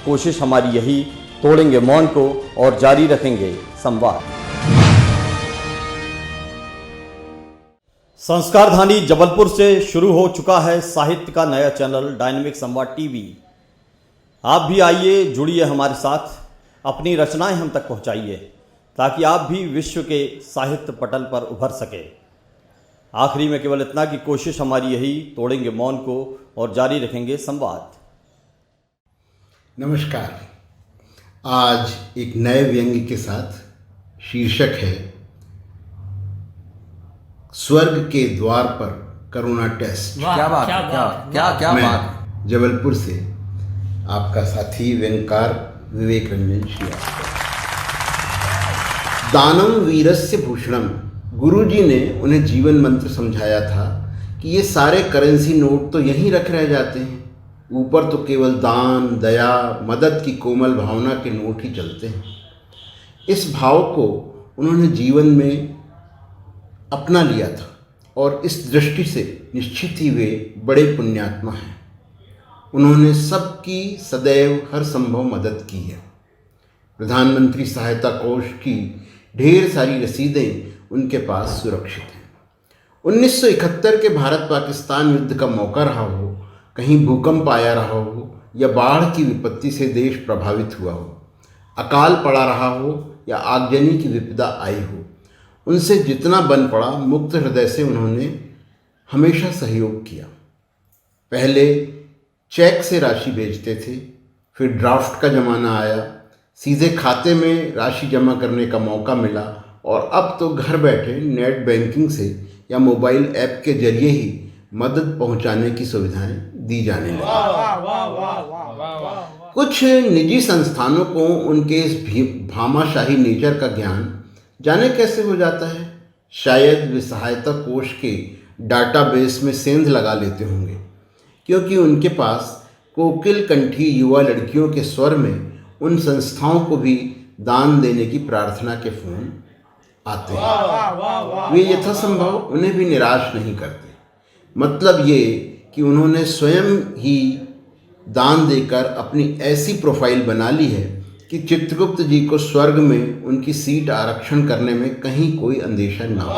कोशिश हमारी यही, तोड़ेंगे मौन को और जारी रखेंगे संवाद। संस्कारधानी जबलपुर से शुरू हो चुका है साहित्य का नया चैनल डायनेमिक संवाद टीवी। आप भी आइए, जुड़िए हमारे साथ, अपनी रचनाएं हम तक पहुंचाइए ताकि आप भी विश्व के साहित्य पटल पर उभर सके। आखिरी में केवल इतना कि कोशिश हमारी यही, तोड़ेंगे मौन को और जारी रखेंगे संवाद। नमस्कार। आज एक नए व्यंग्य के साथ। शीर्षक है स्वर्ग के द्वार पर कोरोना टेस्ट। क्या बात, क्या मैं बात। जबलपुर से आपका साथी व्यंगकार विवेक रंजन शिया। दानम वीरस्य भूषणम। गुरुजी ने उन्हें जीवन मंत्र समझाया था कि ये सारे करेंसी नोट तो यहीं रह जाते हैं, ऊपर तो केवल दान, दया, मदद की कोमल भावना के नोट ही चलते हैं। इस भाव को उन्होंने जीवन में अपना लिया था और इस दृष्टि से निश्चित ही वे बड़े पुण्यात्मा हैं। उन्होंने सबकी सदैव हर संभव मदद की है। प्रधानमंत्री सहायता कोष की ढेर सारी रसीदें उनके पास सुरक्षित हैं। 1971 के भारत पाकिस्तान युद्ध का मौका रहा हो, कहीं भूकंप आया रहा हो या बाढ़ की विपत्ति से देश प्रभावित हुआ हो, अकाल पड़ा रहा हो या आगजनी की विपदा आई हो, उनसे जितना बन पड़ा मुक्त हृदय से उन्होंने हमेशा सहयोग किया। पहले चेक से राशि भेजते थे, फिर ड्राफ्ट का ज़माना आया, सीधे खाते में राशि जमा करने का मौका मिला और अब तो घर बैठे नेट बैंकिंग से या मोबाइल ऐप के जरिए ही मदद पहुंचाने की सुविधाएं दी जाने लगी। कुछ निजी संस्थानों को उनके इस भामाशाही नेचर का ज्ञान जाने कैसे हो जाता है। शायद वे सहायता कोष के डाटाबेस में सेंध लगा लेते होंगे, क्योंकि उनके पास कोकिल कंठी युवा लड़कियों के स्वर में उन संस्थाओं को भी दान देने की प्रार्थना के फोन आते हैं। वे यथासंभव उन्हें भी निराश नहीं करते। मतलब ये कि उन्होंने स्वयं ही दान देकर अपनी ऐसी प्रोफाइल बना ली है कि चित्रगुप्त जी को स्वर्ग में उनकी सीट आरक्षण करने में कहीं कोई अंदेशा न हो।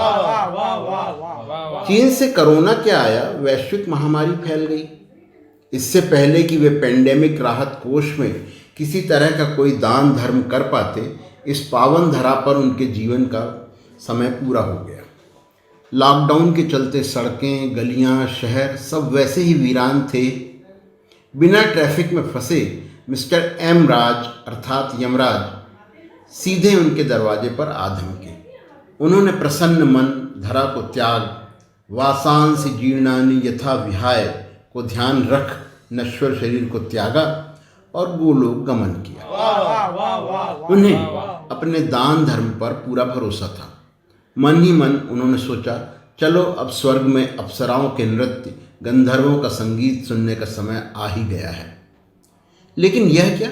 चीन से कोरोना क्या आया, वैश्विक महामारी फैल गई। इससे पहले कि वे पेंडेमिक राहत कोष में किसी तरह का कोई दान धर्म कर पाते, इस पावन धरा पर उनके जीवन का समय पूरा हो गया। लॉकडाउन के चलते सड़कें, गलियां, शहर सब वैसे ही वीरान थे। बिना ट्रैफिक में फंसे मिस्टर एम राज अर्थात यमराज सीधे उनके दरवाजे पर आ धमके। उन्होंने प्रसन्न मन धरा को त्याग, वासांसि जीर्णानि यथा विहाय को ध्यान रख नश्वर शरीर को त्यागा और गोलोक गमन किया। उन्हें अपने दान धर्म पर पूरा भरोसा था। मन ही मन उन्होंने सोचा, चलो अब स्वर्ग में अप्सराओं के नृत्य, गंधर्वों का संगीत सुनने का समय आ ही गया है। लेकिन यह क्या,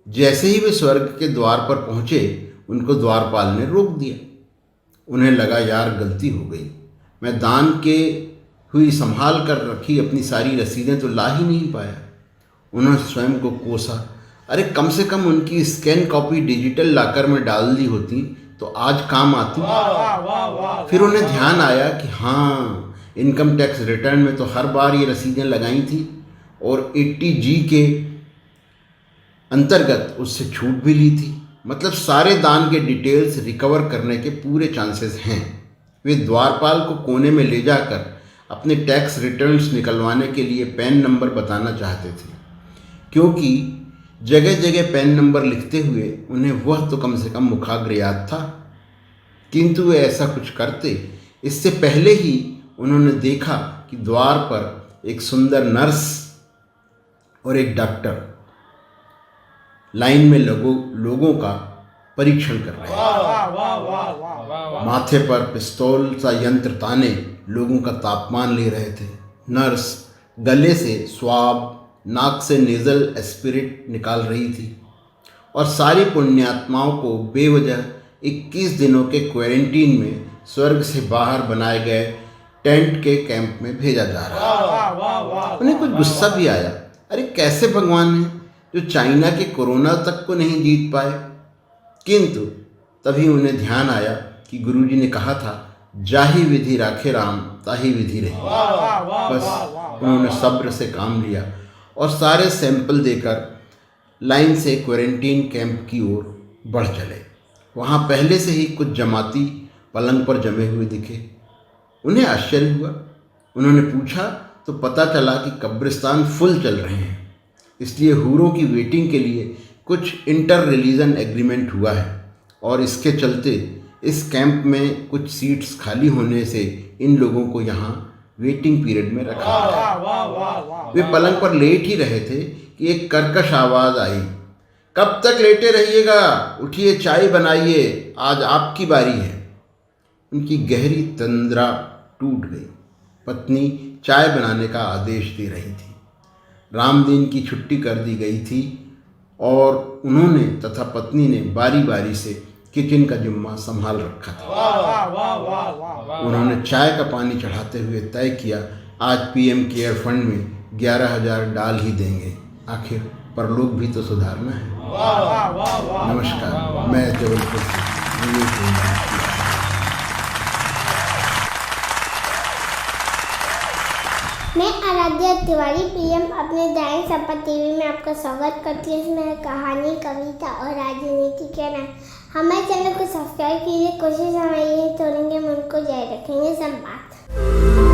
जैसे ही वे स्वर्ग के द्वार पर पहुंचे उनको द्वारपाल ने रोक दिया। उन्हें लगा यार गलती हो गई, मैं दान के हुई संभाल कर रखी अपनी सारी रसीदें तो ला ही नहीं पाया। उन्होंने स्वयं को कोसा, अरे कम से कम उनकी स्कैन कॉपी डिजिटल लॉकर में डाल दी होती तो आज काम आती। फिर उन्हें ध्यान आया कि हाँ, इनकम टैक्स रिटर्न में तो हर बार ये रसीदें लगाई थी और 80G के अंतर्गत उससे छूट भी ली थी। मतलब सारे दान के डिटेल्स रिकवर करने के पूरे चांसेस हैं। वे द्वारपाल को कोने में ले जाकर अपने टैक्स रिटर्न्स निकलवाने के लिए पैन नंबर बताना चाहते थे, क्योंकि जगह जगह पैन नंबर लिखते हुए उन्हें वह तो कम से कम मुखाग्र याद था। किंतु वे ऐसा कुछ करते इससे पहले ही उन्होंने देखा कि द्वार पर एक सुंदर नर्स और एक डॉक्टर लाइन में लोगों का परीक्षण कर रहे थे। माथे पर पिस्तौल सा यंत्र ताने लोगों का तापमान ले रहे थे। नर्स गले से स्वाब, नाक से नेज़ल एस्पिरिट निकाल रही थी और सारी पुण्यात्माओं को बेवजह 21 दिनों के क्वारंटीन में स्वर्ग से बाहर बनाए गए टेंट के कैंप में भेजा जा रहा है। उन्हें कुछ गुस्सा भी आया, अरे कैसे भगवान ने जो चाइना के कोरोना तक को नहीं जीत पाए। किंतु तभी उन्हें ध्यान आया कि गुरुजी ने कहा था, जाहि विधि राखे राम ताहि विधि रही। बस उन्होंने सब्र से काम लिया और सारे सैंपल देकर लाइन से क्वारंटीन कैंप की ओर बढ़ चले। वहाँ पहले से ही कुछ जमाती पलंग पर जमे हुए दिखे। उन्हें आश्चर्य हुआ। उन्होंने पूछा तो पता चला कि कब्रिस्तान फुल चल रहे हैं, इसलिए हूरों की वेटिंग के लिए कुछ इंटर रिलीजन एग्रीमेंट हुआ है और इसके चलते इस कैंप में कुछ सीट्स खाली होने से इन लोगों को यहाँ वेटिंग पीरियड में रखा है। वे पलंग पर लेट ही रहे थे कि एक कर्कश आवाज़ आई, कब तक लेटे रहिएगा, उठिए चाय बनाइए, आज आपकी बारी है। उनकी गहरी तंद्रा टूट गई। पत्नी चाय बनाने का आदेश दे रही थी। रामदीन की छुट्टी कर दी गई थी और उन्होंने तथा पत्नी ने बारी बारी से किचन का जिम्मा संभाल रखा था। उन्होंने चाय का पानी चढ़ाते हुए तय किया, आज पीएम केयर फंड में 11,000 डाल ही देंगे, आखिर परलोक भी तो सुधारना है। नमस्कार, मैं जबलपुर से मैं आराध्या तिवारी पीएम अपने दैनिक संपत टीवी में आपका स्वागत करती हूँ। इसमें कहानी, कविता और राजनीति के नाम। हमारे चैनल को सब्सक्राइब कीजिए। कोशिश हमारी यही तोड़ेंगे, मन को जारी रखेंगे। संवाद।